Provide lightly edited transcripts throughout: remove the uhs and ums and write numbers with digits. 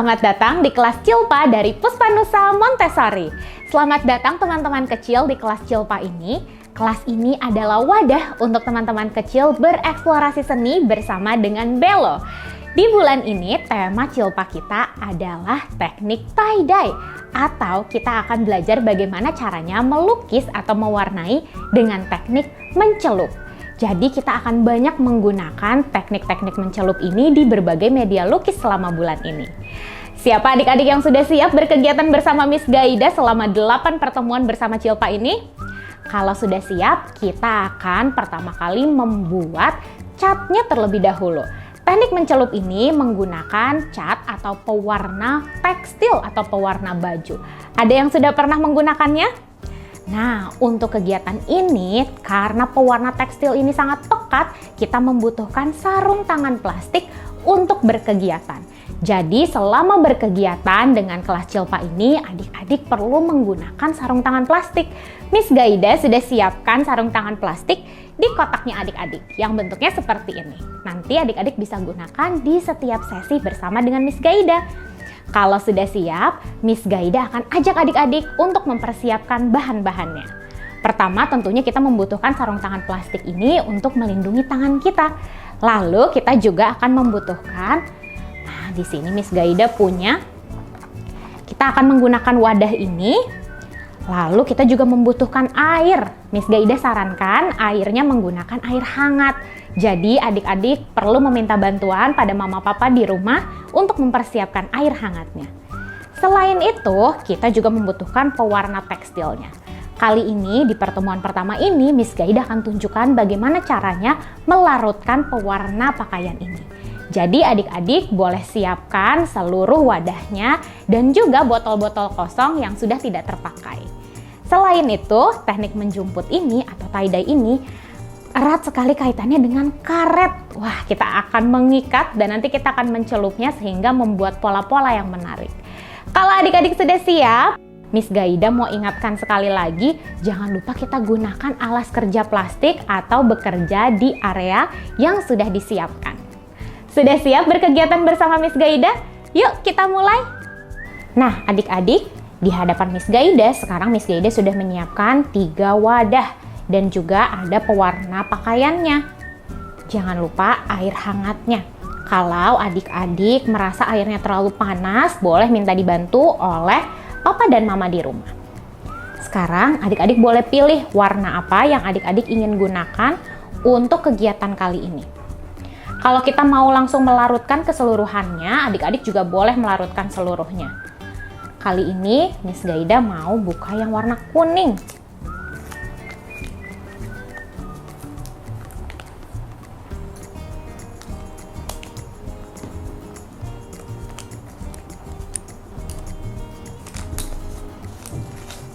Selamat datang di kelas Cilpa dari Puspanusa Montessori. Selamat datang teman-teman kecil di kelas Cilpa ini. Kelas ini adalah wadah untuk teman-teman kecil bereksplorasi seni bersama dengan Belo. Di bulan ini tema Cilpa kita adalah teknik tie-dye, atau kita akan belajar bagaimana caranya melukis atau mewarnai dengan teknik mencelup. Jadi kita akan banyak menggunakan teknik-teknik mencelup ini di berbagai media lukis selama bulan ini. Siapa adik-adik yang sudah siap berkegiatan bersama Miss Gaida selama 8 pertemuan bersama Cilpa ini? Kalau sudah siap, kita akan pertama kali membuat catnya terlebih dahulu. Teknik mencelup ini menggunakan cat atau pewarna tekstil atau pewarna baju. Ada yang sudah pernah menggunakannya? Nah, untuk kegiatan ini, karena pewarna tekstil ini sangat pekat, kita membutuhkan sarung tangan plastik untuk berkegiatan. Jadi, selama berkegiatan dengan kelas Cilpa ini, adik-adik perlu menggunakan sarung tangan plastik. Miss Gaida sudah siapkan sarung tangan plastik di kotaknya adik-adik, yang bentuknya seperti ini. Nanti adik-adik bisa gunakan di setiap sesi bersama dengan Miss Gaida. Kalau sudah siap, Miss Gaida akan ajak adik-adik untuk mempersiapkan bahan-bahannya. Pertama, tentunya kita membutuhkan sarung tangan plastik ini untuk melindungi tangan kita. Lalu kita juga akan membutuhkan, nah di sini Miss Gaida punya, kita akan menggunakan wadah ini. Lalu kita juga membutuhkan air. Miss Gaida sarankan airnya menggunakan air hangat. Jadi adik-adik perlu meminta bantuan pada mama papa di rumah untuk mempersiapkan air hangatnya. Selain itu, kita juga membutuhkan pewarna tekstilnya. Kali ini di pertemuan pertama ini, Miss Gaida akan tunjukkan bagaimana caranya melarutkan pewarna pakaian ini. Jadi adik-adik boleh siapkan seluruh wadahnya dan juga botol-botol kosong yang sudah tidak terpakai. Selain itu, teknik menjumput ini atau tie-dye ini erat sekali kaitannya dengan karet. Wah, kita akan mengikat dan nanti kita akan mencelupnya sehingga membuat pola-pola yang menarik. Kalau adik-adik sudah siap, Miss Gaida mau ingatkan sekali lagi, jangan lupa kita gunakan alas kerja plastik atau bekerja di area yang sudah disiapkan. Sudah siap berkegiatan bersama Miss Gaida? Yuk kita mulai! Nah adik-adik, di hadapan Miss Gaida, sekarang Miss Gaida sudah menyiapkan 3 wadah. Dan juga ada pewarna pakaiannya. Jangan lupa air hangatnya. Kalau adik-adik merasa airnya terlalu panas, boleh minta dibantu oleh papa dan mama di rumah. Sekarang adik-adik boleh pilih warna apa yang adik-adik ingin gunakan untuk kegiatan kali ini. Kalau kita mau langsung melarutkan keseluruhannya, adik-adik juga boleh melarutkan seluruhnya. Kali ini Miss Gaida mau buka yang warna kuning.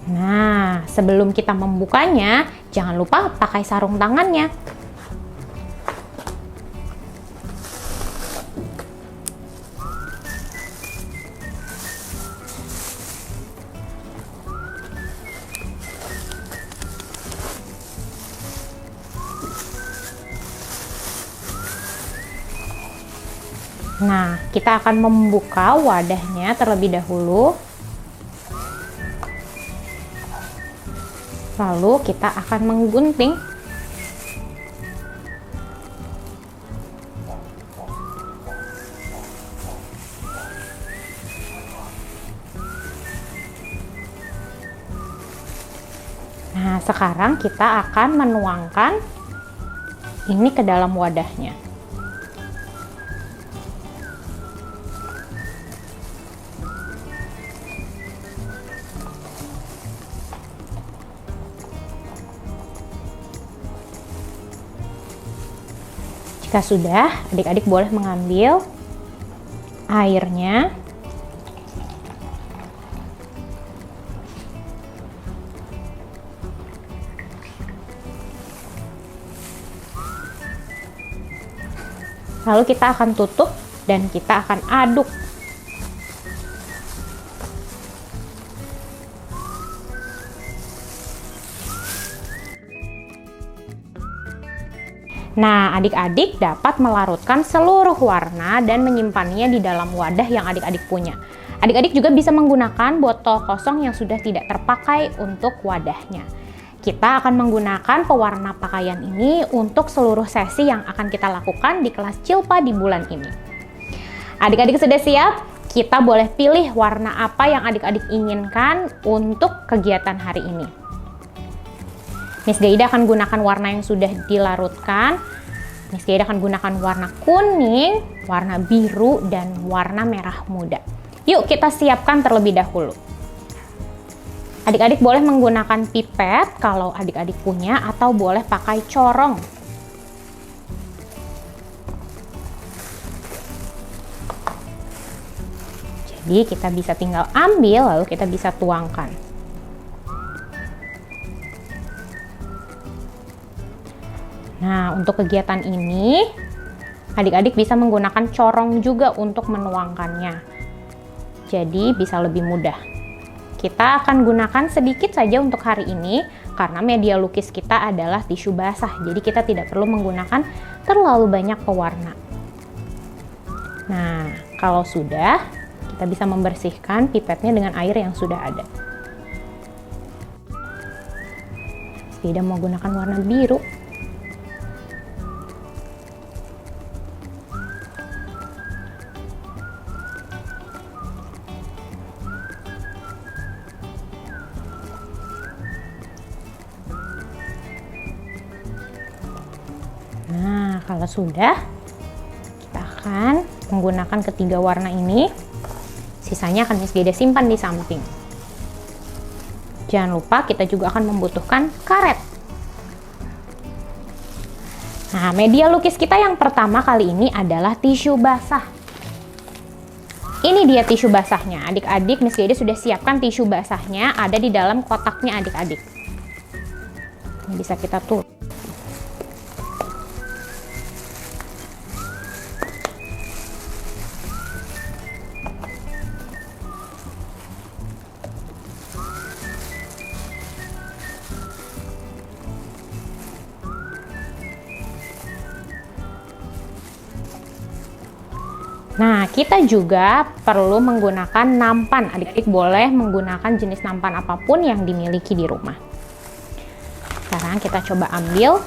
Nah, sebelum kita membukanya, jangan lupa pakai sarung tangannya. Nah, kita akan membuka wadahnya terlebih dahulu. Lalu kita akan menggunting. Nah, sekarang kita akan menuangkan ini ke dalam wadahnya. Jika sudah, adik-adik boleh mengambil airnya. Lalu kita akan tutup dan kita akan aduk. Nah, adik-adik dapat melarutkan seluruh warna dan menyimpannya di dalam wadah yang adik-adik punya. Adik-adik juga bisa menggunakan botol kosong yang sudah tidak terpakai untuk wadahnya. Kita akan menggunakan pewarna pakaian ini untuk seluruh sesi yang akan kita lakukan di kelas Cilpa di bulan ini. Adik-adik sudah siap? Kita boleh pilih warna apa yang adik-adik inginkan untuk kegiatan hari ini. Miss Gaida akan gunakan warna yang sudah dilarutkan. Miss Gaida akan gunakan warna kuning, warna biru, dan warna merah muda. Yuk kita siapkan terlebih dahulu. Adik-adik boleh menggunakan pipet kalau adik-adik punya, atau boleh pakai corong. Jadi kita bisa tinggal ambil lalu kita bisa tuangkan. Nah, untuk kegiatan ini adik-adik bisa menggunakan corong juga untuk menuangkannya. Jadi bisa lebih mudah. Kita akan gunakan sedikit saja untuk hari ini karena media lukis kita adalah tisu basah. Jadi kita tidak perlu menggunakan terlalu banyak pewarna. Nah, kalau sudah, kita bisa membersihkan pipetnya dengan air yang sudah ada. Tidak mau gunakan warna biru. Nah, kalau sudah, kita akan menggunakan ketiga warna ini. Sisanya akan Miss Gaida simpan di samping. Jangan lupa kita juga akan membutuhkan karet. Nah, media lukis kita yang pertama kali ini adalah tisu basah. Ini dia tisu basahnya. Adik-adik, Miss Gaida sudah siapkan tisu basahnya, ada di dalam kotaknya adik-adik. Ini bisa kita tutup. Nah, kita juga perlu menggunakan nampan. Adik-adik boleh menggunakan jenis nampan apapun yang dimiliki di rumah. Sekarang kita coba ambil.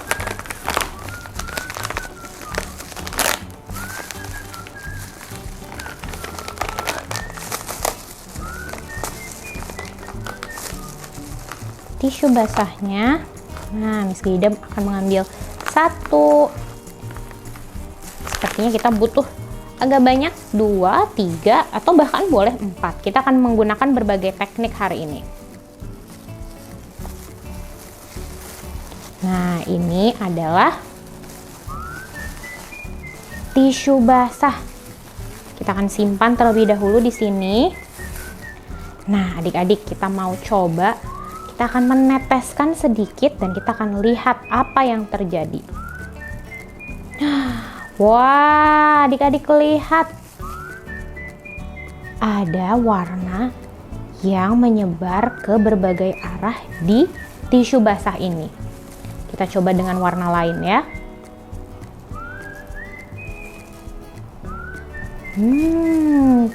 Tisu basahnya. Nah, Miss Gaida akan mengambil satu. Sepertinya kita butuh agak banyak, 2, 3, atau bahkan boleh 4. Kita akan menggunakan berbagai teknik hari ini. Nah, ini adalah tisu basah. Kita akan simpan terlebih dahulu di sini. Nah, adik-adik, kita mau coba. Kita akan meneteskan sedikit dan kita akan lihat apa yang terjadi. Wah, adik-adik lihat. Ada warna yang menyebar ke berbagai arah di tisu basah ini. Kita coba dengan warna lain ya.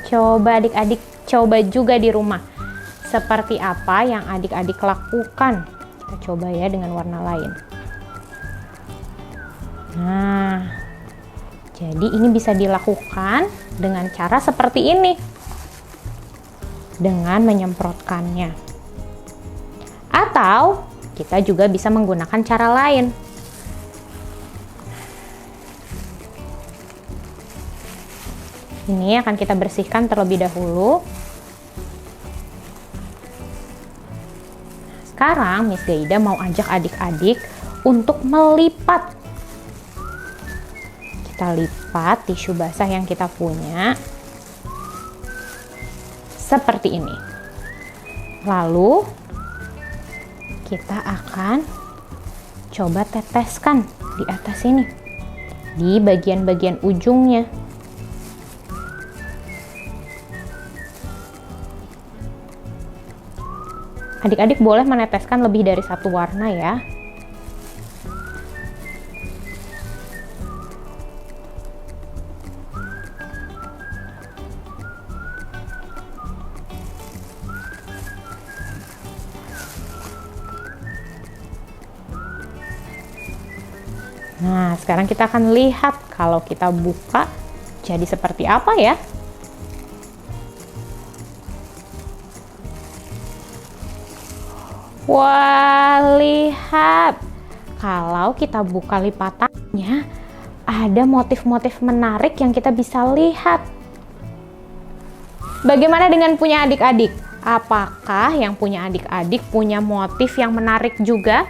Coba adik-adik coba juga di rumah. Seperti apa yang adik-adik lakukan. Kita coba ya dengan warna lain. Nah, jadi ini bisa dilakukan dengan cara seperti ini. Dengan menyemprotkannya. Atau kita juga bisa menggunakan cara lain. Ini akan kita bersihkan terlebih dahulu. Sekarang Miss Gaida mau ajak adik-adik untuk melipat. Kita lipat tisu basah yang kita punya seperti ini. Lalu kita akan coba teteskan di atas ini, di bagian-bagian ujungnya. Adik-adik boleh meneteskan lebih dari satu warna ya. Nah, sekarang kita akan lihat kalau kita buka jadi seperti apa ya. Wah, lihat. Kalau kita buka lipatannya, ada motif-motif menarik yang kita bisa lihat. Bagaimana dengan punya adik-adik? Apakah yang punya adik-adik punya motif yang menarik juga?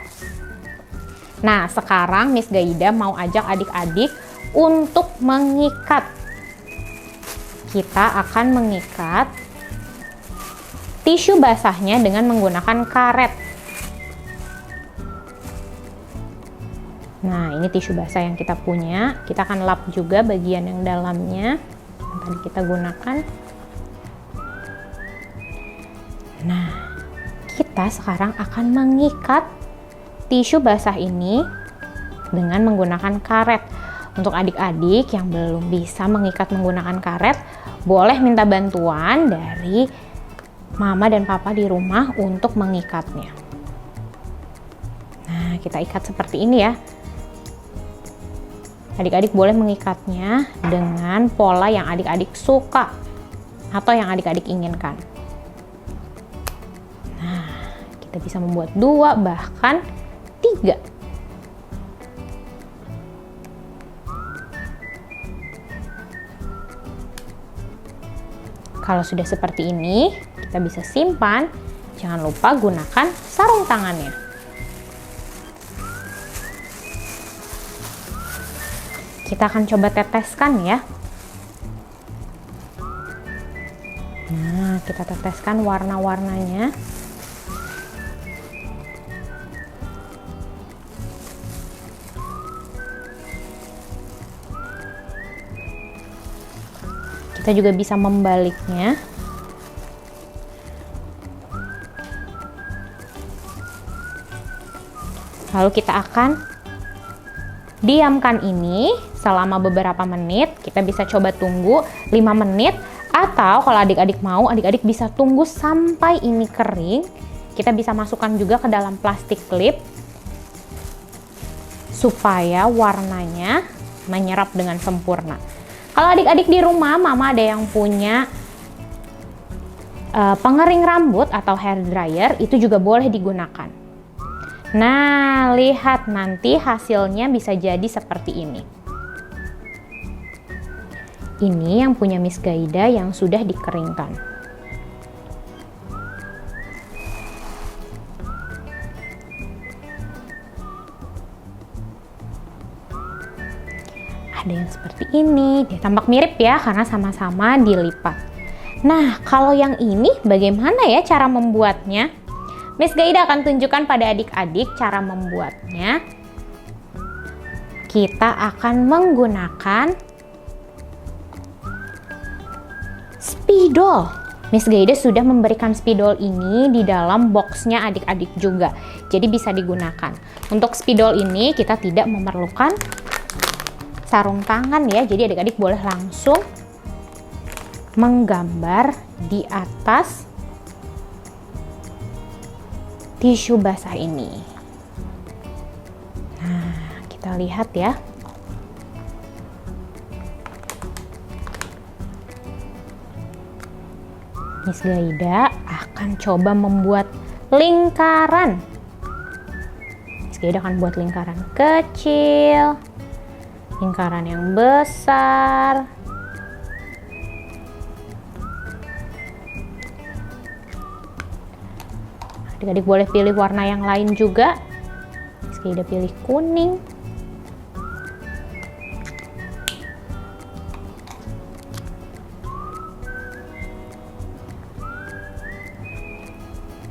Nah, sekarang Miss Gaida mau ajak adik-adik untuk mengikat. Kita akan mengikat tisu basahnya dengan menggunakan karet. Nah, ini tisu basah yang kita punya. Kita akan lap juga bagian yang dalamnya yang tadi kita gunakan. Nah, kita sekarang akan mengikat tisu basah ini dengan menggunakan karet. Untuk adik-adik yang belum bisa mengikat menggunakan karet, boleh minta bantuan dari mama dan papa di rumah untuk mengikatnya. Nah, kita ikat seperti ini ya. Adik-adik boleh mengikatnya dengan pola yang adik-adik suka atau yang adik-adik inginkan. Nah, kita bisa membuat 2 bahkan 3. Kalau sudah seperti ini, kita bisa simpan. Jangan lupa gunakan sarung tangannya. Kita akan coba teteskan ya. Nah, kita teteskan warna-warnanya. Kita juga bisa membaliknya. Lalu kita akan diamkan ini selama beberapa menit. Kita bisa coba tunggu 5 menit, atau kalau adik-adik mau, adik-adik bisa tunggu sampai ini kering. Kita bisa masukkan juga ke dalam plastik klip supaya warnanya menyerap dengan sempurna. Kalau adik-adik di rumah, mama ada yang punya pengering rambut atau hair dryer, itu juga boleh digunakan. Nah, lihat nanti hasilnya bisa jadi seperti ini. Ini yang punya Miss Gaida yang sudah dikeringkan. Ada yang seperti ini, dia tampak mirip ya karena sama-sama dilipat. Nah, kalau yang ini bagaimana ya cara membuatnya? Miss Gaida akan tunjukkan pada adik-adik cara membuatnya. Kita akan menggunakan spidol. Miss Gaida sudah memberikan spidol ini di dalam boxnya adik-adik juga, jadi bisa digunakan. Untuk spidol ini kita tidak memerlukan sarung tangan ya, jadi adik-adik boleh langsung menggambar di atas tisu basah ini. Nah, kita lihat ya. Miss Gaida akan coba membuat lingkaran. Miss Gaida akan buat lingkaran kecil, lingkaran yang besar. Adik-adik boleh pilih warna yang lain juga. Miss Gaida pilih kuning.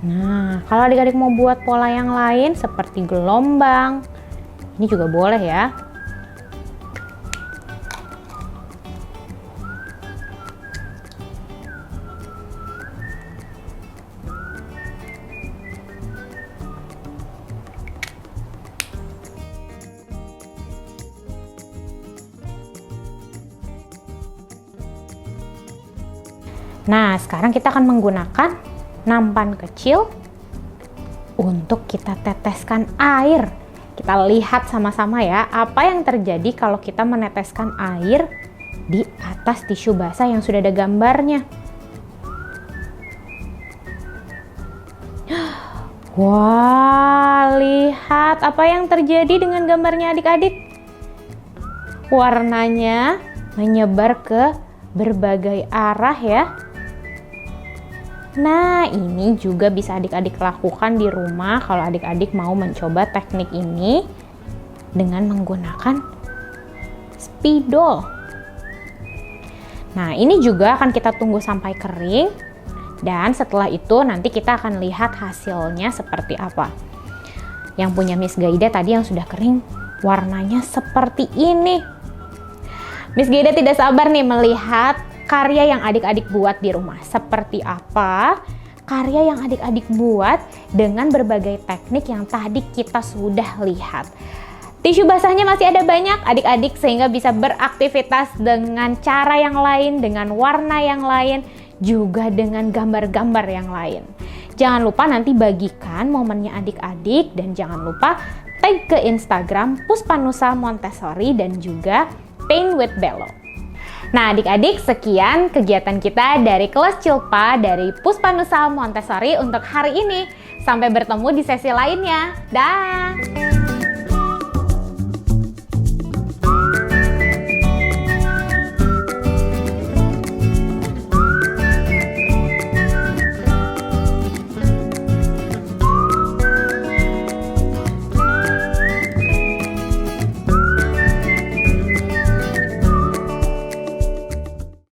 Nah, kalau adik-adik mau buat pola yang lain seperti gelombang, ini juga boleh ya. Nah, sekarang kita akan menggunakan nampan kecil untuk kita teteskan air. Kita lihat sama-sama ya, apa yang terjadi kalau kita meneteskan air di atas tisu basah yang sudah ada gambarnya. Wah, lihat apa yang terjadi dengan gambarnya adik-adik. Warnanya menyebar ke berbagai arah ya. Nah, ini juga bisa adik-adik lakukan di rumah kalau adik-adik mau mencoba teknik ini dengan menggunakan spidol. Nah, ini juga akan kita tunggu sampai kering. Dan setelah itu nanti kita akan lihat hasilnya seperti apa. Yang punya Miss Gaida tadi yang sudah kering, warnanya seperti ini. Miss Gaida tidak sabar nih melihat karya yang adik-adik buat di rumah. Seperti apa karya yang adik-adik buat dengan berbagai teknik yang tadi kita sudah lihat. Tisu basahnya masih ada banyak adik-adik sehingga bisa beraktivitas dengan cara yang lain, dengan warna yang lain, juga dengan gambar-gambar yang lain. Jangan lupa nanti bagikan momennya adik-adik dan jangan lupa tag ke Instagram Puspanusa Montessori dan juga Paint with Bello. Nah adik-adik, sekian kegiatan kita dari kelas Cilpa dari Puspanusa Montessori untuk hari ini. Sampai bertemu di sesi lainnya. Dah!